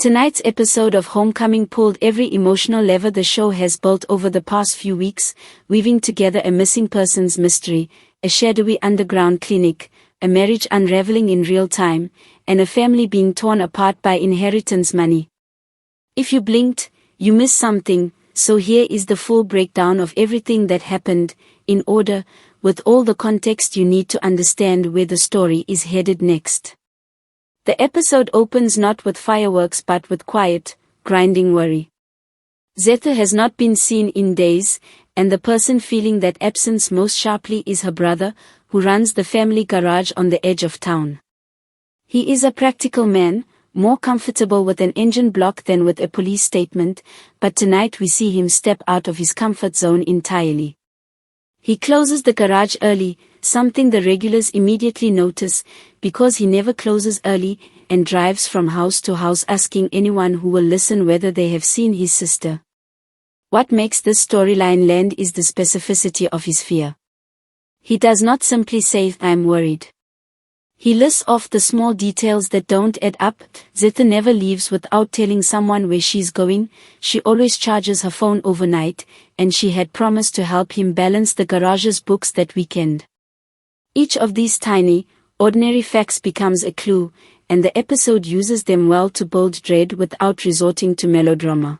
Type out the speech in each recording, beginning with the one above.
Tonight's episode of Homecoming pulled every emotional lever the show has built over the past few weeks, weaving together a missing persons mystery, a shadowy underground clinic, a marriage unraveling in real time, and a family being torn apart by inheritance money. If you blinked, you missed something, so here is the full breakdown of everything that happened, in order, with all the context you need to understand where the story is headed next. The episode opens not with fireworks but with quiet, grinding worry. Zethu has not been seen in days, and the person feeling that absence most sharply is her brother, who runs the family garage on the edge of town. He is a practical man, more comfortable with an engine block than with a police statement, but tonight we see him step out of his comfort zone entirely. He closes the garage early, something the regulars immediately notice, because he never closes early, and drives from house to house asking anyone who will listen whether they have seen his sister. What makes this storyline land is the specificity of his fear. He does not simply say, "I'm worried." He lists off the small details that don't add up. Zethu never leaves without telling someone where she's going, she always charges her phone overnight, and she had promised to help him balance the garage's books that weekend. Each of these tiny, ordinary facts becomes a clue, and the episode uses them well to build dread without resorting to melodrama.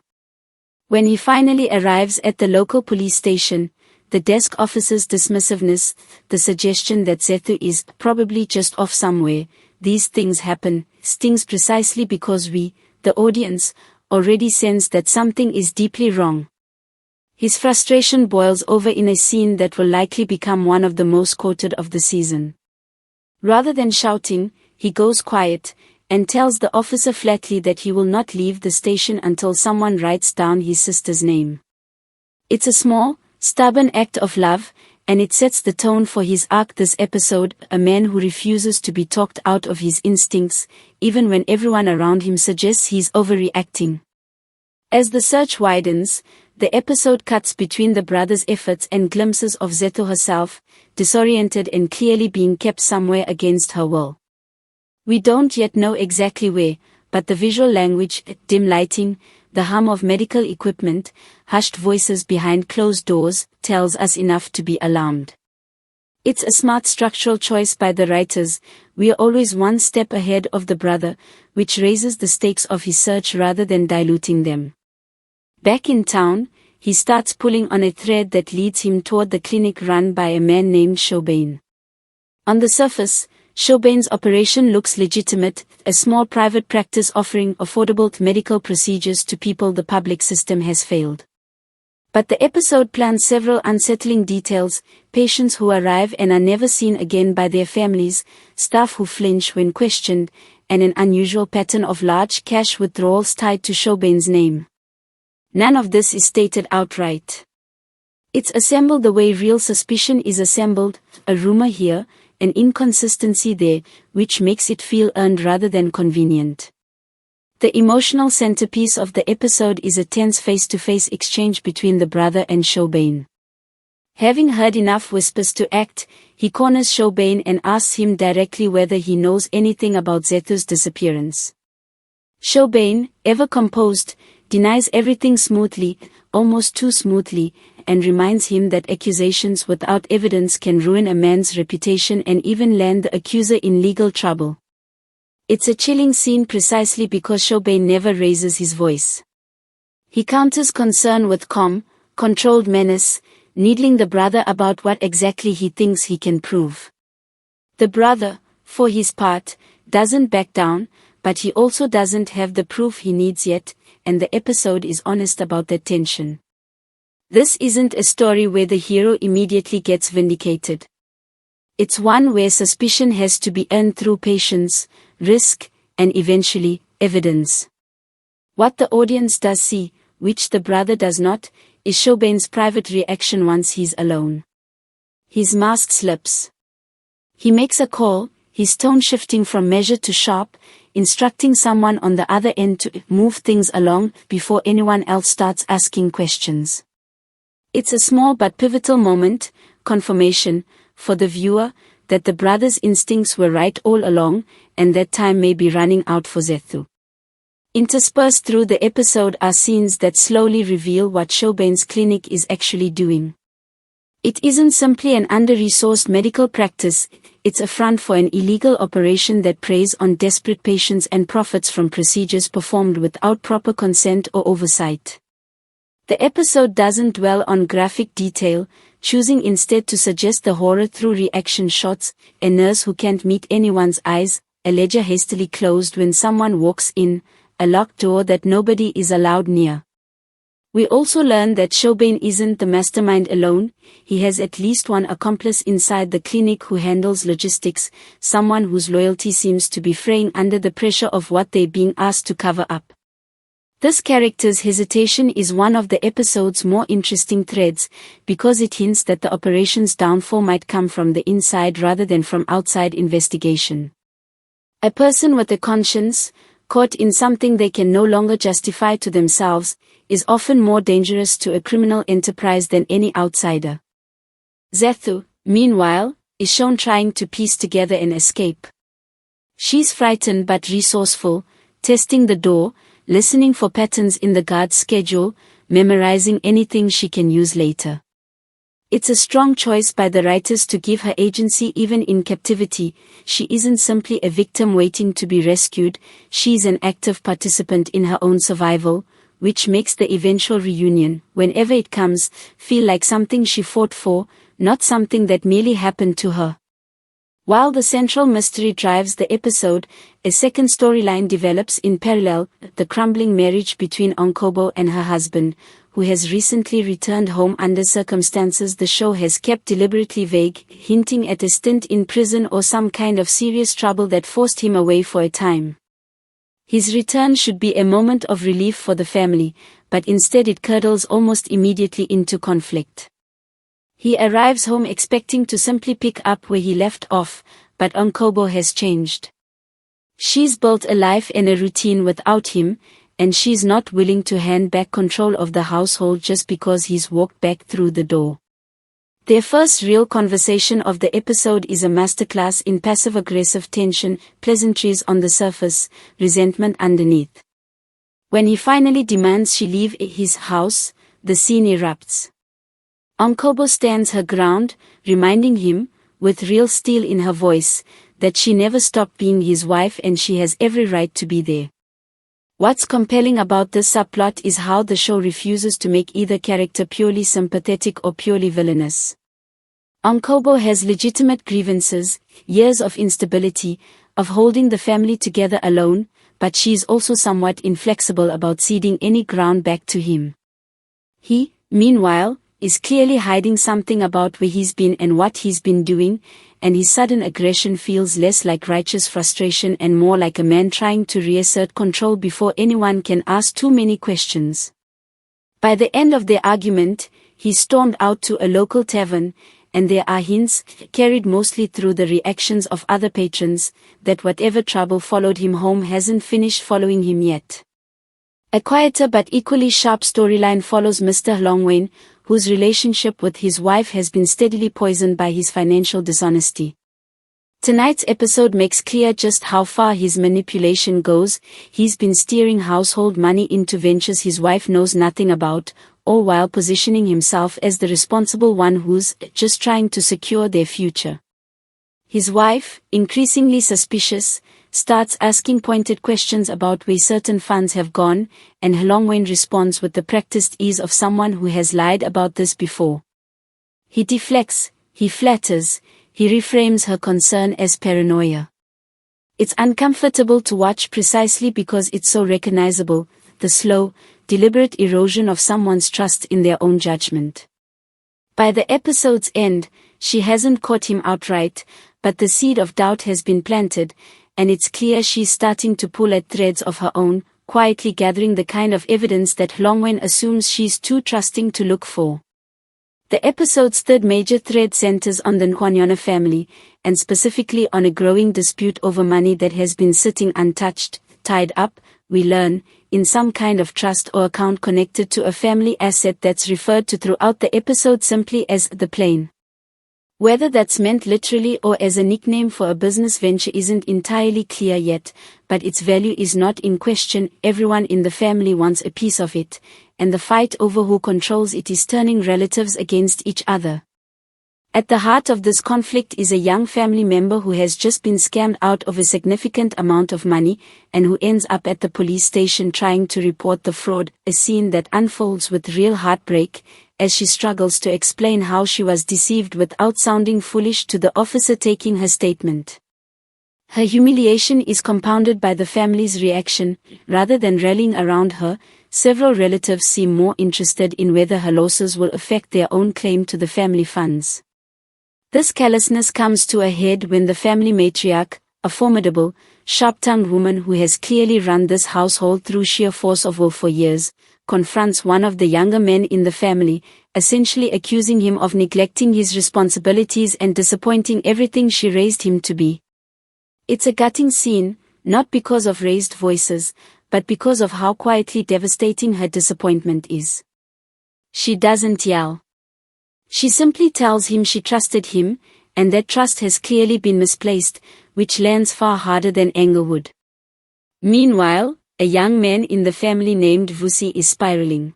When he finally arrives at the local police station, the desk officer's dismissiveness, the suggestion that Zethu is probably just off somewhere, these things happen, stings precisely because we, the audience, already sense that something is deeply wrong. His frustration boils over in a scene that will likely become one of the most quoted of the season. Rather than shouting, he goes quiet, and tells the officer flatly that he will not leave the station until someone writes down his sister's name. It's a small, stubborn act of love, and it sets the tone for his arc this episode, a man who refuses to be talked out of his instincts, even when everyone around him suggests he's overreacting. As the search widens, the episode cuts between the brothers' efforts and glimpses of Zethu herself, disoriented and clearly being kept somewhere against her will. We don't yet know exactly where, but the visual language, dim lighting, the hum of medical equipment, hushed voices behind closed doors, tells us enough to be alarmed. It's a smart structural choice by the writers. We are always one step ahead of the brother, which raises the stakes of his search rather than diluting them. Back in town, he starts pulling on a thread that leads him toward the clinic run by a man named Shobain. On the surface, Shobain's operation looks legitimate, a small private practice offering affordable medical procedures to people the public system has failed. But the episode plants several unsettling details: patients who arrive and are never seen again by their families, staff who flinch when questioned, and an unusual pattern of large cash withdrawals tied to Shobain's name. None of this is stated outright. It's assembled the way real suspicion is assembled, a rumor here, an inconsistency there, which makes it feel earned rather than convenient. The emotional centerpiece of the episode is a tense face-to-face exchange between the brother and Shobain. Having heard enough whispers to act, he corners Shobain and asks him directly whether he knows anything about Zethu's disappearance. Shobain, ever composed, denies everything smoothly, almost too smoothly, and reminds him that accusations without evidence can ruin a man's reputation and even land the accuser in legal trouble. It's a chilling scene precisely because Shobain never raises his voice. He counters concern with calm, controlled menace, needling the brother about what exactly he thinks he can prove. The brother, for his part, doesn't back down, but he also doesn't have the proof he needs yet, and the episode is honest about that tension. This isn't a story where the hero immediately gets vindicated. It's one where suspicion has to be earned through patience, risk, and eventually, evidence. What the audience does see, which the brother does not, is Shobain's private reaction once he's alone. His mask slips. He makes a call, his tone shifting from measured to sharp, instructing someone on the other end to move things along before anyone else starts asking questions. It's a small but pivotal moment, confirmation, for the viewer, that the brothers' instincts were right all along, and that time may be running out for Zethu. Interspersed through the episode are scenes that slowly reveal what Chaubain's clinic is actually doing. It isn't simply an under-resourced medical practice, it's a front for an illegal operation that preys on desperate patients and profits from procedures performed without proper consent or oversight. The episode doesn't dwell on graphic detail, choosing instead to suggest the horror through reaction shots: a nurse who can't meet anyone's eyes, a ledger hastily closed when someone walks in, a locked door that nobody is allowed near. We also learn that Chaubain isn't the mastermind alone. He has at least one accomplice inside the clinic who handles logistics, someone whose loyalty seems to be fraying under the pressure of what they're being asked to cover up. This character's hesitation is one of the episode's more interesting threads, because it hints that the operation's downfall might come from the inside rather than from outside investigation. A person with a conscience, caught in something they can no longer justify to themselves, is often more dangerous to a criminal enterprise than any outsider. Zethu, meanwhile, is shown trying to piece together an escape. She's frightened but resourceful, testing the door, listening for patterns in the guard's schedule, memorizing anything she can use later. It's a strong choice by the writers to give her agency even in captivity. She isn't simply a victim waiting to be rescued, she's an active participant in her own survival, which makes the eventual reunion, whenever it comes, feel like something she fought for, not something that merely happened to her. While the central mystery drives the episode, a second storyline develops in parallel: the crumbling marriage between Onkobo and her husband, who has recently returned home under circumstances the show has kept deliberately vague, hinting at a stint in prison or some kind of serious trouble that forced him away for a time. His return should be a moment of relief for the family, but instead it curdles almost immediately into conflict. He arrives home expecting to simply pick up where he left off, but Onkobo has changed. She's built a life and a routine without him, and she's not willing to hand back control of the household just because he's walked back through the door. Their first real conversation of the episode is a masterclass in passive-aggressive tension, pleasantries on the surface, resentment underneath. When he finally demands she leave his house, the scene erupts. Onkobo stands her ground, reminding him, with real steel in her voice, that she never stopped being his wife and she has every right to be there. What's compelling about this subplot is how the show refuses to make either character purely sympathetic or purely villainous. Onkobo has legitimate grievances, years of instability, of holding the family together alone, but she's also somewhat inflexible about ceding any ground back to him. He, meanwhile, is clearly hiding something about where he's been and what he's been doing, and his sudden aggression feels less like righteous frustration and more like a man trying to reassert control before anyone can ask too many questions. By the end of their argument, he stormed out to a local tavern, and there are hints, carried mostly through the reactions of other patrons, that whatever trouble followed him home hasn't finished following him yet. A quieter but equally sharp storyline follows Mr. Longwain, whose relationship with his wife has been steadily poisoned by his financial dishonesty. Tonight's episode makes clear just how far his manipulation goes. He's been steering household money into ventures his wife knows nothing about, all while positioning himself as the responsible one who's just trying to secure their future. His wife, increasingly suspicious, starts asking pointed questions about where certain funds have gone, and Longwain responds with the practiced ease of someone who has lied about this before. He deflects, he flatters, he reframes her concern as paranoia. It's uncomfortable to watch precisely because it's so recognizable, the slow, deliberate erosion of someone's trust in their own judgment. By the episode's end, she hasn't caught him outright, but the seed of doubt has been planted, and it's clear she's starting to pull at threads of her own, quietly gathering the kind of evidence that Longwain assumes she's too trusting to look for. The episode's third major thread centers on the Nhwanyana family, and specifically on a growing dispute over money that has been sitting untouched, tied up, we learn, in some kind of trust or account connected to a family asset that's referred to throughout the episode simply as the plane. Whether that's meant literally or as a nickname for a business venture isn't entirely clear yet, but its value is not in question. Everyone in the family wants a piece of it, and the fight over who controls it is turning relatives against each other. At the heart of this conflict is a young family member who has just been scammed out of a significant amount of money, and who ends up at the police station trying to report the fraud, a scene that unfolds with real heartbreak, as she struggles to explain how she was deceived without sounding foolish to the officer taking her statement. Her humiliation is compounded by the family's reaction. Rather than rallying around her, several relatives seem more interested in whether her losses will affect their own claim to the family funds. This callousness comes to a head when the family matriarch, a formidable, sharp-tongued woman who has clearly run this household through sheer force of will for years, confronts one of the younger men in the family, essentially accusing him of neglecting his responsibilities and disappointing everything she raised him to be. It's a gutting scene, not because of raised voices, but because of how quietly devastating her disappointment is. She doesn't yell. She simply tells him she trusted him, and that trust has clearly been misplaced, which lands far harder than anger would. Meanwhile, a young man in the family named Vusi is spiraling.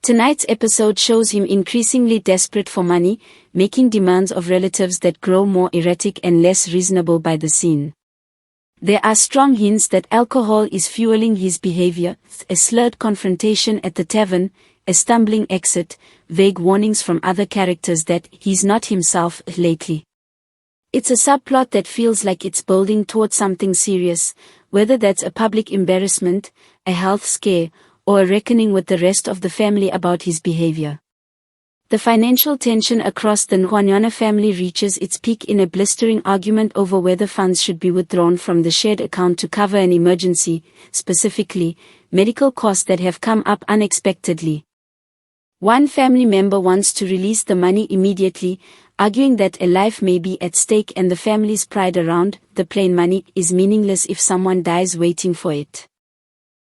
Tonight's episode shows him increasingly desperate for money, making demands of relatives that grow more erratic and less reasonable by the scene. There are strong hints that alcohol is fueling his behavior, a slurred confrontation at the tavern, a stumbling exit, vague warnings from other characters that he's not himself lately. It's a subplot that feels like it's building towards something serious, whether that's a public embarrassment, a health scare, or a reckoning with the rest of the family about his behavior. The financial tension across the Nhwanyana family reaches its peak in a blistering argument over whether funds should be withdrawn from the shared account to cover an emergency, specifically, medical costs that have come up unexpectedly. One family member wants to release the money immediately, arguing that a life may be at stake and the family's pride around the plain money is meaningless if someone dies waiting for it.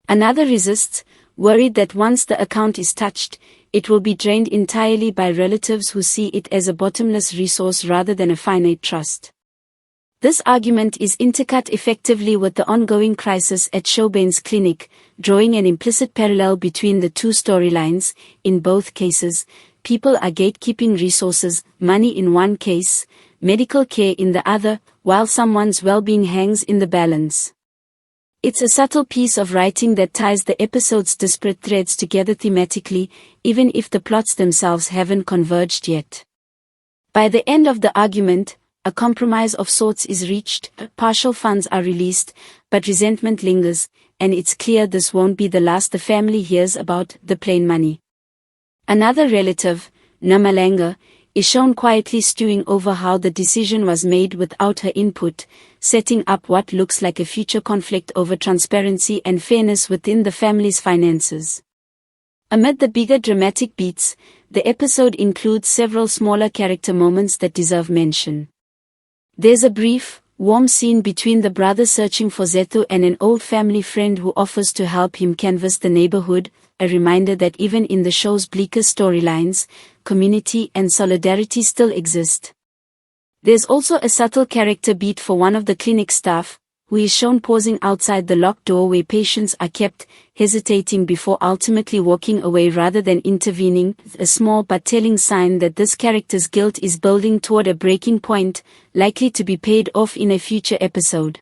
Another resists, worried that once the account is touched, it will be drained entirely by relatives who see it as a bottomless resource rather than a finite trust. This argument is intercut effectively with the ongoing crisis at Shobane's clinic, drawing an implicit parallel between the two storylines. In both cases, people are gatekeeping resources, money in one case, medical care in the other, while someone's well-being hangs in the balance. It's a subtle piece of writing that ties the episode's disparate threads together thematically, even if the plots themselves haven't converged yet. By the end of the argument, a compromise of sorts is reached, partial funds are released, but resentment lingers, and it's clear this won't be the last the family hears about the plain money. Another relative, Namalanga, is shown quietly stewing over how the decision was made without her input, setting up what looks like a future conflict over transparency and fairness within the family's finances. Amid the bigger dramatic beats, the episode includes several smaller character moments that deserve mention. There's a brief, warm scene between the brother searching for Zethu and an old family friend who offers to help him canvass the neighborhood, a reminder that even in the show's bleaker storylines, community and solidarity still exist. There's also a subtle character beat for one of the clinic staff, who is shown pausing outside the locked door where patients are kept, hesitating before ultimately walking away rather than intervening, a small but telling sign that this character's guilt is building toward a breaking point, likely to be paid off in a future episode.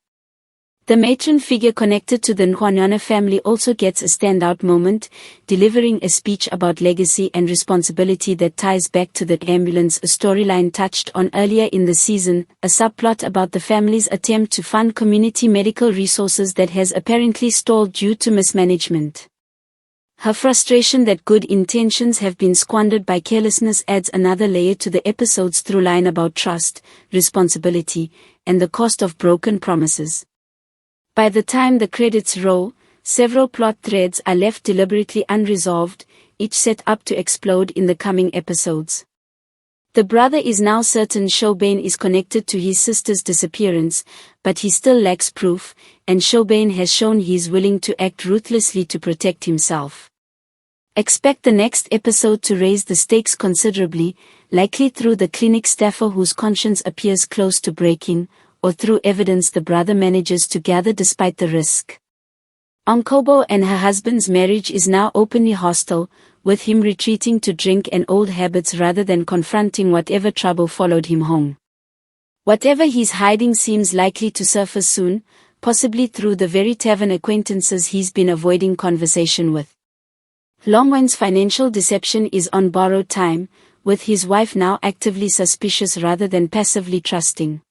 The matron figure connected to the Nhwanyana family also gets a standout moment, delivering a speech about legacy and responsibility that ties back to the ambulance storyline touched on earlier in the season, a subplot about the family's attempt to fund community medical resources that has apparently stalled due to mismanagement. Her frustration that good intentions have been squandered by carelessness adds another layer to the episode's throughline about trust, responsibility, and the cost of broken promises. By the time the credits roll, several plot threads are left deliberately unresolved, each set up to explode in the coming episodes. The brother is now certain Shobane is connected to his sister's disappearance, but he still lacks proof, and Shobane has shown he is willing to act ruthlessly to protect himself. Expect the next episode to raise the stakes considerably, likely through the clinic staffer whose conscience appears close to breaking, or through evidence the brother manages to gather despite the risk. Onkobo and her husband's marriage is now openly hostile, with him retreating to drink and old habits rather than confronting whatever trouble followed him home. Whatever he's hiding seems likely to surface soon, possibly through the very tavern acquaintances he's been avoiding conversation with. Longwen's financial deception is on borrowed time, with his wife now actively suspicious rather than passively trusting.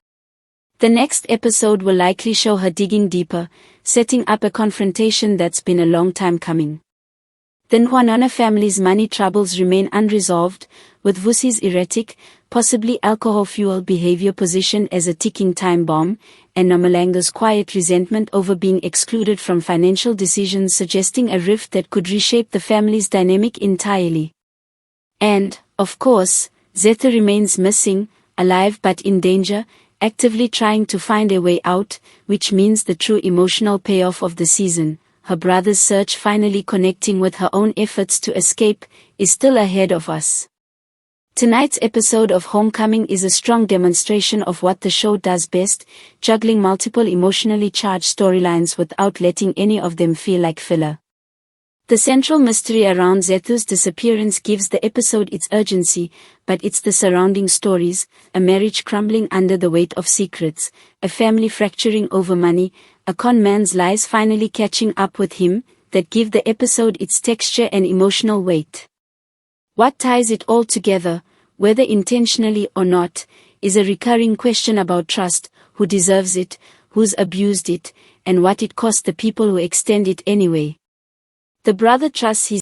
The next episode will likely show her digging deeper, setting up a confrontation that's been a long time coming. The Nwanana family's money troubles remain unresolved, with Vusi's erratic, possibly alcohol-fueled behavior positioned as a ticking time bomb, and Nomalanga's quiet resentment over being excluded from financial decisions suggesting a rift that could reshape the family's dynamic entirely. And, of course, Zethu remains missing, alive but in danger, actively trying to find a way out, which means the true emotional payoff of the season, her brother's search finally connecting with her own efforts to escape, is still ahead of us. Tonight's episode of Homecoming is a strong demonstration of what the show does best, juggling multiple emotionally charged storylines without letting any of them feel like filler. The central mystery around Zethu's disappearance gives the episode its urgency, but it's the surrounding stories, a marriage crumbling under the weight of secrets, a family fracturing over money, a con man's lies finally catching up with him, that give the episode its texture and emotional weight. What ties it all together, whether intentionally or not, is a recurring question about trust, who deserves it, who's abused it, and what it cost the people who extend it anyway. The brother trusts his